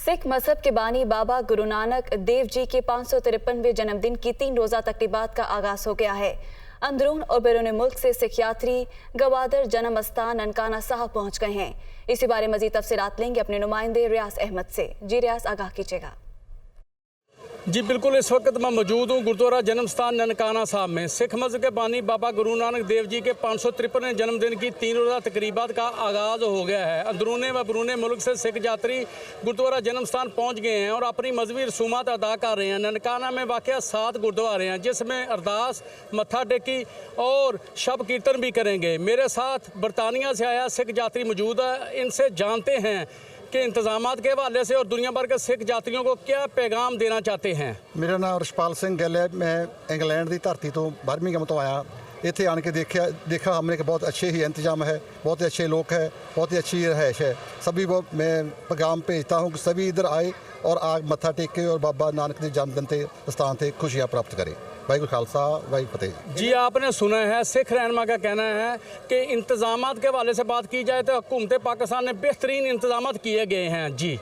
सिख मजहब के बानी बाबा गुरु नानक देव जी के 553वें जन्मदिन की 3 रोजा तकरीबात का आगाज हो गया है। अंदरून और बैरून मुल्क से सिख यात्री गवादर जन्म स्थान ननकाना साहब पहुंच गए हैं। इसी बारे मजीद तफसीलात लेंगे अपने नुमाइंदे रियाज अहमद से। जी रियाज, आगाह कीजिएगा। जी बिल्कुल, इस वक्त मैं मौजूद हूँ गुरुद्वारा जन्म स्थान ननकाना साहब में। सिख मज़हब के बानी बाबा गुरु नानक देव जी के 553वें जन्मदिन की 3 रोज़ा तकरीबात का आगाज़ हो गया है। अंदरूनी व बैरून मुल्क से सिख यात्री गुरुद्वारा जन्म स्थान पहुँच गए हैं और अपनी मजहबी रसूमात अदा कर रहे हैं। ननकाना में वाक़ 7 गुरुद्वारे हैं जिसमें अरदास, मत्था टेकी और शब कीर्तन भी करेंगे। मेरे साथ बरतानिया से आया सिख यात्री मौजूद है, इनसे जानते हैं के इंतजामात के हवाले से और दुनिया भर के सिख यात्रियों को क्या पैगाम देना चाहते हैं। मेरा नाम रशपाल सिंह गिल है। मैं इंग्लैंड की धरती तो बर्मिंघम तो आया। इतने आन के देखा हमने कि बहुत अच्छे ही इंतजाम है, बहुत ही अच्छे लोग हैं, बहुत ही अच्छी रहायश है। सभी वो मैं पैगाम भेजता हूँ कि सभी इधर आए और आग मत्था टेके और बाबा नानक के जन्मदिन के स्थान से खुशियाँ प्राप्त करें। वाहिगुरू खालसा वाहिगुरू फतेह। जी, आपने सुना है सिख रहनुमा का कहना है कि इंतजामात के हवाले से बात की जाए तो हुकूमत पाकिस्तान ने बेहतरीन इंतजामात किए गए हैं। जी